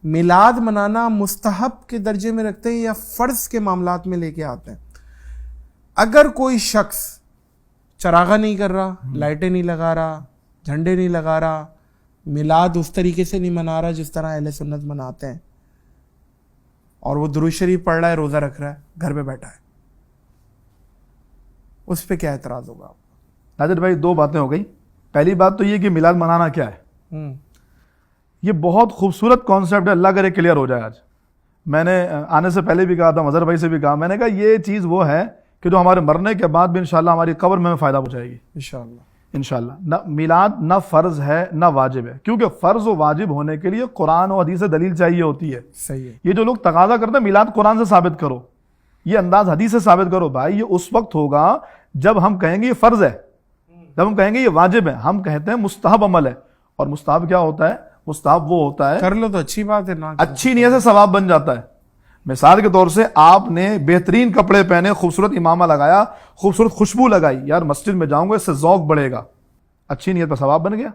میلاد منانا مستحب کے درجے میں رکھتے ہیں یا فرض کے معاملات میں لے کے آتے ہیں؟ اگر کوئی شخص چراغا نہیں کر رہا، لائٹیں نہیں لگا رہا، جھنڈے نہیں لگا رہا، میلاد اس طریقے سے نہیں منا رہا جس طرح اہل سنت مناتے ہیں، اور وہ درود شریف پڑھ رہا ہے، روزہ رکھ رہا ہے، گھر پہ بیٹھا ہے، اس پہ کیا اعتراض ہوگا آپ کو؟ ناظر بھائی دو باتیں ہو گئی. پہلی بات تو یہ کہ میلاد منانا کیا ہے. یہ بہت خوبصورت کانسیپٹ ہے، اللہ کرے کلیئر ہو جائے. آج میں نے آنے سے پہلے بھی کہا تھا، مظہر بھائی سے بھی کہا، میں نے کہا یہ چیز وہ ہے کہ جو ہمارے مرنے کے بعد بھی انشاءاللہ ہماری قبر میں فائدہ پہنچائے گی انشاءاللہ. نہ میلاد نہ فرض ہے نہ واجب ہے، کیونکہ فرض و واجب ہونے کے لیے قرآن و حدیث سے دلیل چاہیے ہوتی ہے. صحیح ہے. یہ جو لوگ تقاضا کرتے ہیں میلاد قرآن سے ثابت کرو، یہ انداز حدیث سے ثابت کرو، بھائی یہ اس وقت ہوگا جب ہم کہیں گے یہ فرض ہے، جب ہم کہیں گے یہ واجب ہے. ہم کہتے ہیں مستحب عمل ہے، اور مستحب کیا ہوتا ہے؟ مستحب وہ ہوتا ہے کر لو تو اچھی بات ہے، نہ اچھی نیت سے ثواب بن جاتا ہے. مثال کے طور سے آپ نے بہترین کپڑے پہنے، خوبصورت امامہ لگایا، خوبصورت خوشبو لگائی، یار مسجد میں جاؤں گا اس سے ذوق بڑھے گا، اچھی نیت پر ثواب بن گیا.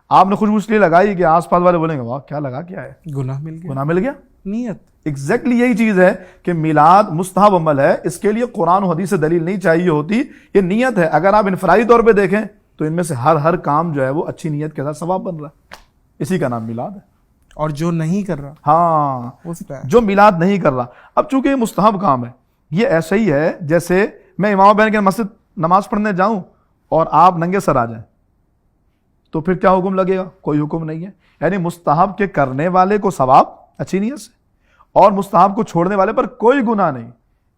آپ نے خوشبو اس لیے لگائی کہ آس پاس والے بولیں گے واہ کیا لگا، کیا ہے، گناہ مل گیا، گناہ مل گیا. نیت. ایگزیکٹلی یہی چیز ہے کہ میلاد مستحب عمل ہے، اس کے لیے قرآن و حدیث سے دلیل نہیں چاہیے ہوتی، یہ نیت ہے. اگر آپ انفرادی طور پہ دیکھیں تو ان میں سے ہر کام جو ہے وہ اچھی نیت کے ساتھ ثواب بن رہا ہے، اسی کا نام میلاد ہے. اور جو نہیں کر رہا، ہاں اس پہ جو میلاد نہیں کر رہا، اب چونکہ یہ مستحب کام ہے، یہ ایسا ہی ہے جیسے میں امام بہن کے مسجد نماز پڑھنے جاؤں اور آپ ننگے سر آ جائیں تو پھر کیا حکم لگے گا؟ کوئی حکم نہیں ہے. یعنی مستحب کے کرنے والے کو ثواب اچھی نیت سے، اور مستحب کو چھوڑنے والے پر کوئی گناہ نہیں.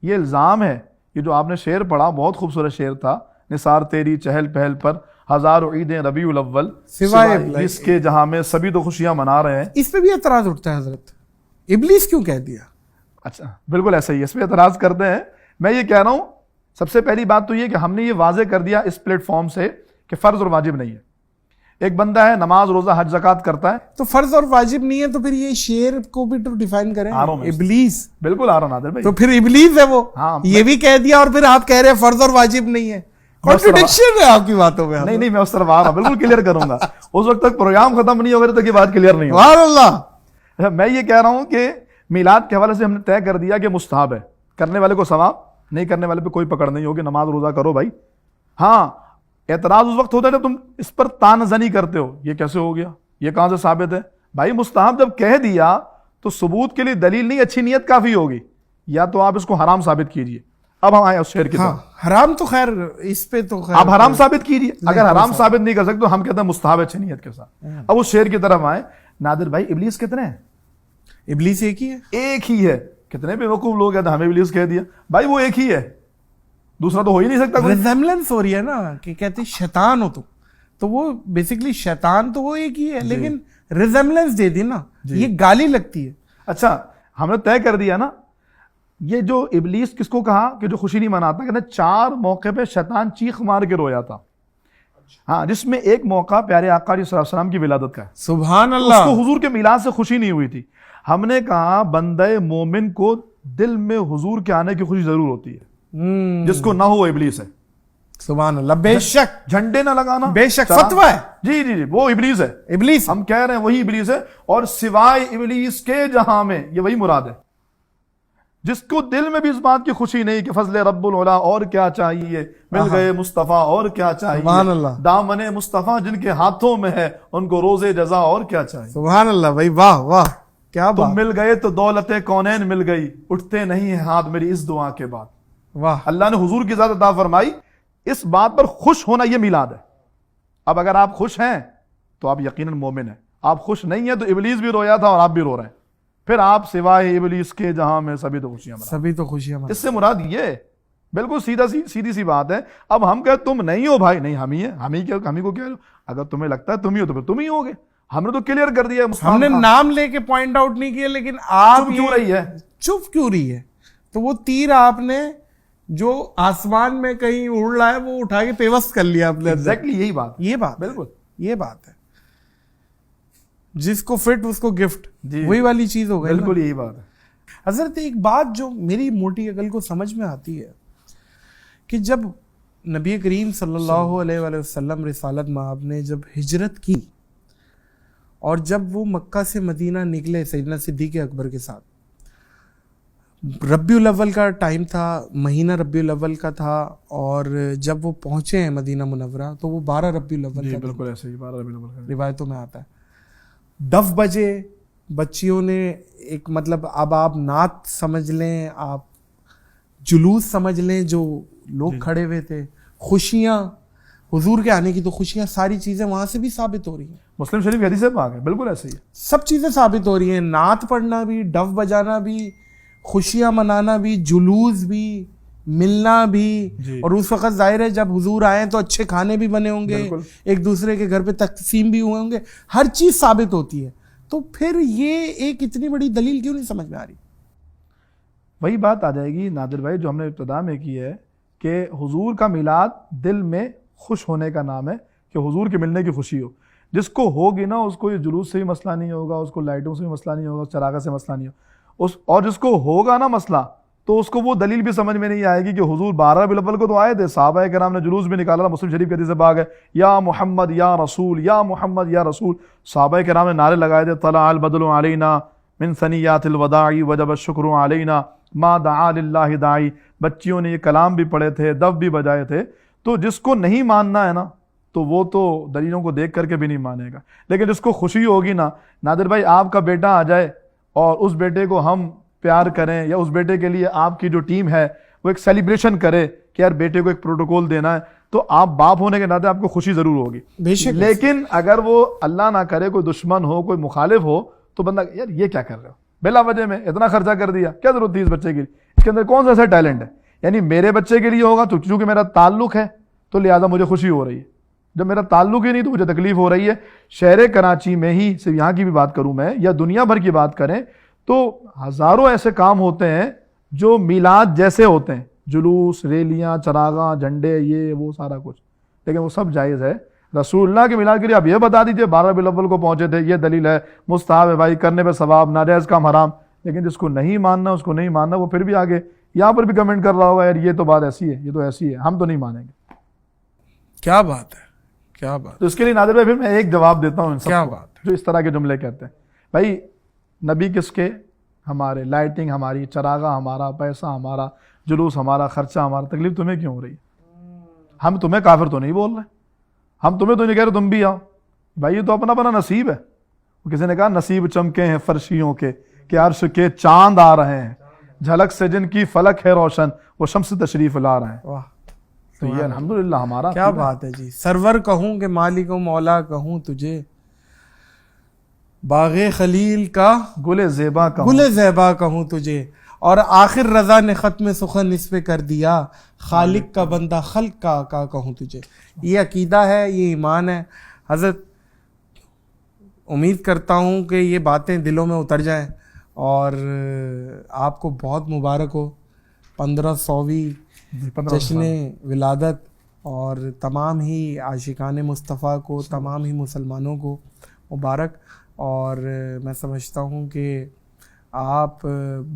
یہ الزام ہے. یہ جو آپ نے شعر پڑھا بہت خوبصورت شعر تھا، نثار تیری چہل پہل پر ہزاروں عیدیں ربیع الاول سوائے ابلیس کے جہاں میں سبھی تو خوشیاں منا رہے ہیں. اس پہ بھی اعتراض اٹھتا ہے حضرت، ابلیس کیوں کہہ دیا؟ اچھا بالکل ایسا ہی، اس پہ اعتراض کرتے ہیں. میں یہ کہہ رہا ہوں سب سے پہلی بات تو یہ کہ ہم نے یہ واضح کر دیا اس پلیٹ فارم سے کہ فرض اور واجب نہیں ہے. ایک بندہ ہے نماز روزہ حج زکوٰۃ کرتا ہے تو فرض اور واجب نہیں ہے، تو پھر یہ شعر کو بھی تو ڈیفائن کریں. ابلیس بالکل آ رہا نادر بھائی، تو پھر ابلیس ہے وہ. ہاں یہ بھی کہہ دیا اور پھر آپ کہہ رہے ہیں فرض اور واجب نہیں ہے. کنٹرڈکشن ہے آپ کی باتوں میں. نہیں میں اس طرف آ رہا ہوں، بالکل کلیئر کروں گا. اس وقت تک پروگرام ختم نہیں ہوگا تک یہ بات کلیئر نہیں ہوگی. سبحان اللہ. میں یہ کہہ رہا ہوں کہ میلاد کے حوالے سے ہم نے طے کر دیا کہ مستحب ہے، کرنے والے کو ثواب، نہیں کرنے والے پہ کوئی پکڑ نہیں ہوگی، نماز روزہ کرو بھائی. ہاں اعتراض اس وقت ہوتا ہے جب تم اس پر تان زنی کرتے ہو، یہ کیسے ہو گیا، یہ کہاں سے ثابت ہے؟ بھائی مستحب جب کہہ دیا تو ثبوت کے لیے دلیل نہیں، اچھی نیت کافی ہوگی. یا تو آپ اس کو حرام ثابت کیجئے. اب ہم آئے اس شعر کی طرف. حرام تو خیر اس پہ تو خیر آپ حرام ثابت کیجئے. اگر حرام ثابت نہیں کر سکتے تو ہم کہتے ہیں مستحب اچھی نیت کے ساتھ. اب اس شعر کی طرف آئے. نادر بھائی ابلیس کتنے ہیں؟ ابلیس ایک ہی ہے. ایک ہی ہے. کتنے بے وقوف لوگ ہیں ہمیں ابلیس کہہ دیا. بھائی وہ ایک ہی ہے، دوسرا تو ہو ہی نہیں سکتا. ریزیمبلنس ہو رہی ہے نا کہ کہتے شیطان ہو تو وہ بیسیکلی شیطان تو وہ ایک ہی ہے، لیکن ریزیمبلنس دے دی نا، یہ گالی لگتی ہے. اچھا ہم نے طے کر دیا نا. یہ جو ابلیس کس کو کہا کہ جو خوشی نہیں مناتا، کہتے 4 موقع پہ شیطان چیخ مار کے رویا تھا. ہاں جس میں ایک موقع پیارے آقا علیہ السلام کی ولادت کا ہے. سبحان اللہ. اس کو حضور کے میلاد سے خوشی نہیں ہوئی تھی. ہم نے کہا بندہ مومن کو دل میں حضور کے آنے کی خوشی ضرور ہوتی ہے، جس کو نہ ہو ابلیس ہے. سبحان اللہ. بے شک جھنڈے نہ لگانا بے شک فتویٰ ہے. جی وہ ابلیس ہے. ابلیس ہم کہہ رہے ہیں وہی ابلیس ہے. اور سوائے ابلیس کے جہاں میں، یہ وہی مراد ہے جس کو دل میں بھی اس بات کی خوشی نہیں کہ فضل رب العلا اور کیا چاہیے، مل گئے مصطفیٰ اور کیا چاہیے، سبحان اللہ. دامن مصطفیٰ جن کے ہاتھوں میں ہے ان کو روزے جزا اور کیا چاہیے. سبحان اللہ بھائی، واہ واہ کیا بات. تم مل گئے تو دولت کونین مل گئی، اٹھتے نہیں ہیں ہاتھ میری اس دعا کے بعد. واہ. اللہ نے حضور کی ذات عطا فرمائی. اس بات پر خوش ہونا یہ میلاد ہے. اب اگر آپ خوش ہیں تو آپ یقیناً مومن ہیں. آپ خوش نہیں ہیں تو ابلیس بھی رویا تھا اور آپ بھی رو رہے ہیں. پھر آپ سوائے ابلیس کے جہاں میں سبھی تو خوشیاں منائیں. سبھی تو خوشیاں منائیں. اس سے مراد یہ بالکل سیدھی سی بات ہے. اب ہم کہتے تم نہیں ہو بھائی، نہیں ہم ہی ہیں. ہم ہی کو کیا، اگر تمہیں لگتا ہے تم ہی ہو تو پھر تم ہی ہوگے. ہم نے تو کلیئر کر دیا. ہم نے نام لے کے پوائنٹ آؤٹ نہیں کیا، لیکن آپ کیوں رہی ہے، چپ کیوں رہی ہے. تو وہ تیر آپ نے جو آسمان میں کہیں اڑ رہا ہے وہ اٹھا کے پیوست کر لیا آپ نے. ایگزیکٹلی یہی بات. یہ بات بالکل یہ بات ہے. جس کو فٹ اس کو گفٹ، وہی والی چیز ہو گئی. بالکل یہی بات ہے. حضرت ایک بات جو میری موٹی عقل کو سمجھ میں آتی ہے کہ جب نبی کریم صلی اللہ علیہ وآلہ وسلم رسالت مآب نے جب ہجرت کی اور جب وہ مکہ سے مدینہ نکلے سیدنا صدیق اکبر کے ساتھ، ربیع الاول کا ٹائم تھا، مہینہ ربیع الاول کا تھا، اور جب وہ پہنچے ہیں مدینہ منورہ تو وہ 12 ربیع الاول کا، بالکل ایسے ہی 12 ربیع الاول روایتوں میں آتا ہے۔ ڈف بجے، بچیوں نے ایک مطلب اب آپ نعت سمجھ لیں، آپ جلوس سمجھ لیں، جو لوگ کھڑے ہوئے تھے، خوشیاں، حضور کے آنے کی تو خوشیاں، ساری چیزیں وہاں سے بھی ثابت ہو رہی ہیں، مسلم شریف کی حدیث سے پاک ہے، بالکل ایسے ہی ہے، سب چیزیں ثابت ہو رہی ہیں، نعت پڑھنا بھی، ڈف بجانا بھی، خوشیاں منانا بھی، جلوس بھی، ملنا بھی، اور اس وقت ظاہر ہے جب حضور آئے تو اچھے کھانے بھی بنے ہوں گے، ایک دوسرے کے گھر پہ تقسیم بھی ہوئے ہوں گے، ہر چیز ثابت ہوتی ہے، تو پھر یہ ایک اتنی بڑی دلیل کیوں نہیں سمجھ میں آ رہی؟ وہی بات آ جائے گی نادر بھائی جو ہم نے ابتدا میں کی ہے کہ حضور کا میلاد دل میں خوش ہونے کا نام ہے، کہ حضور کے ملنے کی خوشی ہو، جس کو ہوگی نا اس کو یہ جلوس سے بھی مسئلہ نہیں ہوگا، اس کو لائٹوں سے بھی مسئلہ نہیں ہوگا، چراغا سے مسئلہ نہیں ہوگا، اور جس کو ہوگا نا مسئلہ تو اس کو وہ دلیل بھی سمجھ میں نہیں آئے گی کہ حضور 12 ربیع الاول کو تو آئے تھے، صحابہ کرام نے جلوس بھی نکالا تھا، مسلم شریف کے حدیث سے پاک ہے، یا محمد یا رسول، یا محمد یا رسول، صحابہ کرام نے نعرے لگائے تھے، طلع البدر علینا من ثنیات الوداع وجب الشکر علینا ما دعا للہ داعی، بچیوں نے یہ کلام بھی پڑھے تھے، دف بھی بجائے تھے، تو جس کو نہیں ماننا ہے نا تو وہ تو دلیلوں کو دیکھ کر کے بھی نہیں مانے گا، لیکن جس کو خوشی ہوگی نا، نادر بھائی آپ کا بیٹا آ جائے اور اس بیٹے کو ہم پیار کریں، یا اس بیٹے کے لیے آپ کی جو ٹیم ہے وہ ایک سیلیبریشن کرے کہ یار بیٹے کو ایک پروٹوکول دینا ہے، تو آپ باپ ہونے کے ناطے آپ کو خوشی ضرور ہوگی، لیکن اگر وہ اللہ نہ کرے کوئی دشمن ہو، کوئی مخالف ہو، تو بندہ یار یہ کیا کر رہے ہو، بلا وجہ میں اتنا خرچہ کر دیا، کیا ضرورت تھی اس بچے کی، اس کے اندر کون سا ایسا ٹیلنٹ ہے، یعنی میرے بچے کے لیے ہوگا تو چونکہ میرا تعلق ہے تو لہٰذا مجھے خوشی ہو رہی ہے، جب میرا تعلق ہی نہیں تو مجھے تکلیف ہو رہی ہے۔ شہر کراچی میں ہی، صرف یہاں کی بھی بات کروں میں یا دنیا بھر کی بات کریں تو ہزاروں ایسے کام ہوتے ہیں جو میلاد جیسے ہوتے ہیں، جلوس، ریلیاں، چراغاں، جھنڈے، یہ وہ سارا کچھ، لیکن وہ سب جائز ہے۔ رسول اللہ کے میلاد کے لیے آپ یہ بتا دیجئے 12 ربیع الاول کو پہنچے تھے، یہ دلیل ہے، مستحب ہے بھائی، کرنے پہ ثواب، ناجائز کام حرام، لیکن جس کو نہیں ماننا اس کو نہیں ماننا، وہ پھر بھی آگے یہاں پر بھی کمنٹ کر رہا ہوگا یار یہ تو بات ایسی ہے، یہ تو ایسی ہے، ہم تو نہیں مانیں گے۔ کیا بات ہے، کیا بات، تو اس کے لیے نادر بھائی پھر میں ایک جواب دیتا ہوں ان سب کیا کو بات جو اس طرح کے جملے کہتے ہیں، بھائی نبی کس کے؟ ہمارے، لائٹنگ ہماری، چراغا ہمارا، پیسہ ہمارا، جلوس ہمارا، خرچہ ہمارا، تکلیف تمہیں کیوں ہو رہی ہے؟ ہم تمہیں کافر تو نہیں بول رہے، ہم تمہیں تو نہیں کہہ رہے تم بھی آؤ، بھائی یہ تو اپنا اپنا نصیب ہے۔ کسی نے کہا نصیب چمکے ہیں فرشیوں کے کہ عرش کے چاند آ رہے ہیں، جھلک سے جن کی فلک ہے روشن، وہ شمس تشریف لا رہے ہیں۔ واہ، تو یہ الحمدللہ ہمارا کیا بات ہے جی، سرور کہوں کہ مالک و مولا کہوں تجھے، باغ خلیل کا گل زیبا کا گل زیبا کہوں تجھے، اور آخر رضا نے ختم سخن اس پہ کر دیا، خالق کا بندہ خلق کا آقا کہوں تجھے۔ یہ عقیدہ ہے، یہ ایمان ہے حضرت، امید کرتا ہوں کہ یہ باتیں دلوں میں اتر جائیں، اور آپ کو بہت مبارک ہو 1500ویں جشن ولادت، اور تمام ہی عاشقان مصطفیٰ کو، تمام ہی مسلمانوں کو مبارک۔ اور میں سمجھتا ہوں کہ آپ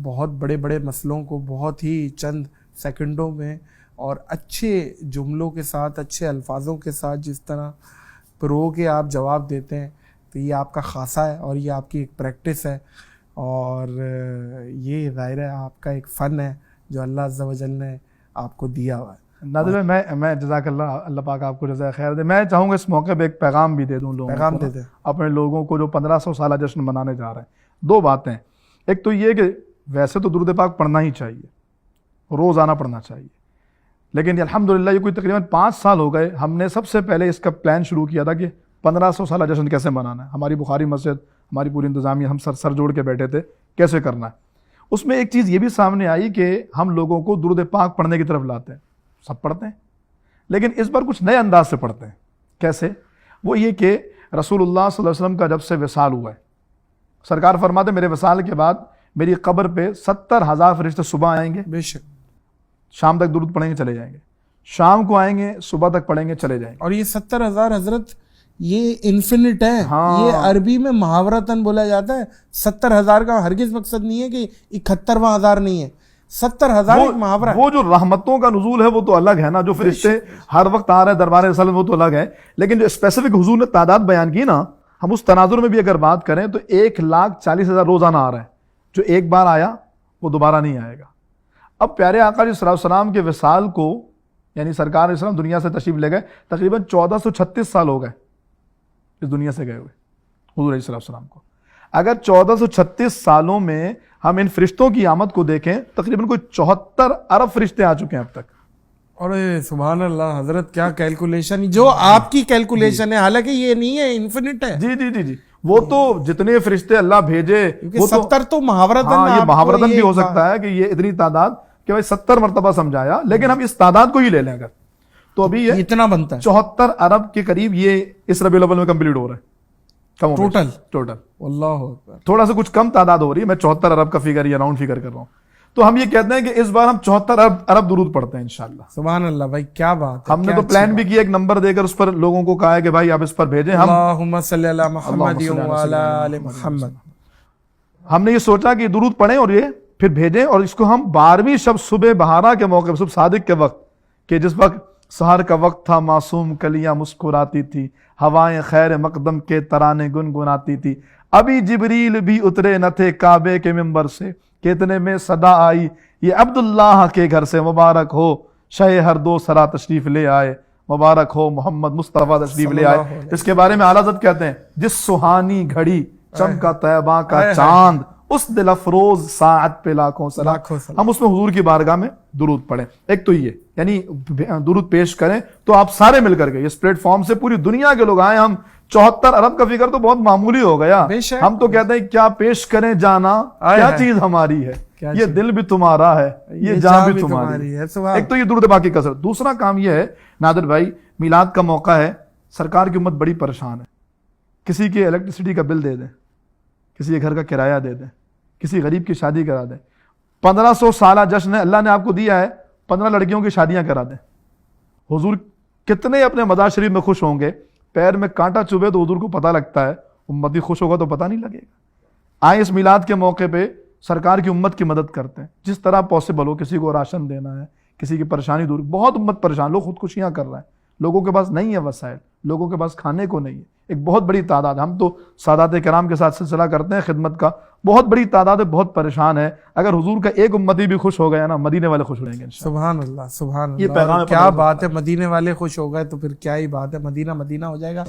بہت بڑے بڑے مسئلوں کو بہت ہی چند سیکنڈوں میں اور اچھے جملوں کے ساتھ، اچھے الفاظوں کے ساتھ جس طرح پرو کے آپ جواب دیتے ہیں، تو یہ آپ کا خاصہ ہے اور یہ آپ کی ایک پریکٹس ہے، اور یہ ظاہر ہے آپ کا ایک فن ہے جو اللہ عز و جل نے آپ کو دیا ہوا ہے۔ نادر میں جزاک اللہ، اللہ پاک آپ کو جزائے خیر دے۔ میں چاہوں گا اس موقع پہ ایک پیغام بھی دے دوں لوگوں پیغام کو، دے دیں اپنے لوگوں کو جو 1500 سالہ جشن منانے جا رہے ہیں۔ دو باتیں، ایک تو یہ کہ ویسے تو درود پاک پڑھنا ہی چاہیے، روزانہ پڑھنا چاہیے، لیکن الحمدللہ یہ کوئی تقریباً 5 سال ہو گئے، ہم نے سب سے پہلے اس کا پلان شروع کیا تھا کہ 1500 سالہ جشن کیسے منانا ہے۔ ہماری بخاری مسجد، ہماری پوری انتظامیہ، ہم سر جوڑ کے بیٹھے تھے کیسے کرنا ہے۔ اس میں ایک چیز یہ بھی سامنے آئی کہ ہم لوگوں کو درود پاک پڑھنے کی طرف لاتے ہیں، سب پڑھتے ہیں، لیکن اس بار کچھ نئے انداز سے پڑھتے ہیں۔ کیسے؟ وہ یہ کہ رسول اللہ صلی اللہ علیہ وسلم کا جب سے وصال ہوا ہے، سرکار فرماتے میرے وصال کے بعد میری قبر پہ 70,000 فرشتے صبح آئیں گے، بے شک، شام تک درود پڑھیں گے چلے جائیں گے، شام کو آئیں گے، صبح تک پڑھیں گے چلے جائیں گے۔ اور یہ 70,000 حضرت یہ انفینٹ ہے، ہاں، یہ عربی میں محاورتاً بولا جاتا ہے۔ 70,000 کا ہرگز مقصد نہیں ہے کہ 71واں ہزار نہیں ہے، 70,000 ایک محاورہ ہے۔ وہ جو رحمتوں کا نزول ہے وہ تو الگ ہے نا، جو فرشتے ہر وقت آ رہے ہیں دربار رسالت وہ تو الگ ہے، لیکن جو اسپیسیفک حضور نے تعداد بیان کی نا ہم اس تناظر میں بھی اگر بات کریں تو 1,40,000 روزانہ آ رہا ہے، جو ایک بار آیا وہ دوبارہ نہیں آئے گا۔ اب پیارے آقا علیہ السلام کے وصال کو، یعنی سرکار علیہ السلام دنیا سے تشریف لے گئے، تقریباً 1436 سال ہو گئے اس دنیا سے گئے ہوئے حضور علیہ السلام کو۔ اگر 1436 سالوں میں ہم ان فرشتوں کی آمد کو دیکھیں، تقریباً کوئی 74 ارب فرشتے آ چکے ہیں اب تک۔ اور سبحان اللہ حضرت، کیا کیلکولیشن، جو آپ کی کیلکولیشن ہے، حالانکہ یہ نہیں ہے، انفینٹ ہے۔ جی جی جی جی، وہ تو جتنے فرشتے اللہ بھیجے وہ 70 تو محاورتاً، ہاں یہ محاورتاً بھی ہو سکتا ہے کہ یہ اتنی تعداد کہ بھائی 70 مرتبہ سمجھایا، لیکن ہم اس تعداد کو ہی لے لیں اگر، تو ابھی یہ اتنا بنتا ہے 74 ارب کے قریب یہ اس ربیع الاول میں کمپلیٹ ہو رہا ہے ٹوٹل۔ اللہ اکبر، تھوڑا سا کچھ کم تعداد ہو رہی ہے، میں 74 ارب کا فگر یا راؤنڈ فگر کر رہا ہوں، تو ہم یہ کہتے ہیں کہ اس بار ہم 74 ارب درود پڑھتے ہیں انشاءاللہ۔ سبحان اللہ بھائی، کیا بات ہے۔ ہم نے تو پلان بھی کیا، ایک نمبر دے کر اس پر لوگوں کو کہا ہے کہ بھائی آپ اس پر بھیجیں۔ ہم اللہم صلی علی محمد وعلی آل محمد، ہم نے یہ سوچا کہ درود پڑھیں اور یہ پھر بھیجیں، اور اس کو ہم 12ویں شب صبح بہارا کے موقع، صبح صادق کے وقت، کہ جس وقت سحر کا وقت تھا، معصوم کلیاں مسکراتی تھی، ہوائیں خیر مقدم کے ترانے گنگناتی تھی، ابھی جبریل بھی اترے نہ تھے کعبے کے منبر سے، کہ اتنے میں صدا آئی یہ عبداللہ کے گھر سے، مبارک ہو شہ ہر دو سرا تشریف لے آئے، مبارک ہو محمد مصطفیٰ تشریف لے آئے۔ اس کے بارے میں اعلیٰ حضرت کہتے ہیں، جس سہانی گھڑی چمکا طیبہ کا چاند، اس دل افروز ساعت پہ لاکھوں سلام۔ ہم اس میں حضور کی بارگاہ میں درود پڑھیں۔ ایک تو یہ یعنی درود پیش کریں، تو آپ سارے مل کر کے اس پلیٹ فارم سے پوری دنیا کے لوگ آئے۔ ہم 74 ارب کا فگر تو بہت معمولی ہو گیا، ہم تو کہتے ہیں کیا پیش کریں جانا، کیا چیز ہماری ہے، یہ دل بھی تمہارا ہے، یہ جان بھی تمہاری ہے۔ ایک تو یہ درود باقی کثرت۔ دوسرا کام یہ ہے نادر بھائی، میلاد کا موقع ہے، سرکار کی امت بڑی پریشان ہے، کسی کے الیکٹریسٹی کا بل دے دیں، کسی کے گھر کا کرایہ دے دیں، کسی غریب کی شادی کرا دیں، 1500 سالہ جشن ہے، اللہ نے آپ کو دیا ہے، 15 لڑکیوں کی شادیاں کرا دیں۔ حضور کتنے اپنے مزار شریف میں خوش ہوں گے، پیر میں کانٹا چبھے تو حضور کو پتہ لگتا ہے، امتی خوش ہوگا تو پتہ نہیں لگے گا۔ آئیں اس میلاد کے موقع پہ سرکار کی امت کی مدد کرتے ہیں، جس طرح پاسبل ہو، کسی کو راشن دینا ہے، کسی کی پریشانی دور، بہت امت پریشان، لوگ خودکشیاں کر رہے ہیں، لوگوں کے پاس نہیں ہے وسائل، لوگوں کے پاس کھانے کو نہیں ہے، ایک بہت بڑی تعداد، ہم تو سادات کرام کے ساتھ سلسلہ کرتے ہیں خدمت کا، بہت بڑی تعداد ہے، بہت پریشان ہے۔ اگر حضور کا ایک امتی بھی خوش ہو گیا نا، مدینے والے خوش ہو جائیں گے انشاءاللہ۔ سبحان اللہ، سبحان یہ اللہ، پیغام کیا بات ہے، مدینے والے خوش ہو گئے تو پھر کیا ہی بات ہے، مدینہ مدینہ ہو جائے گا۔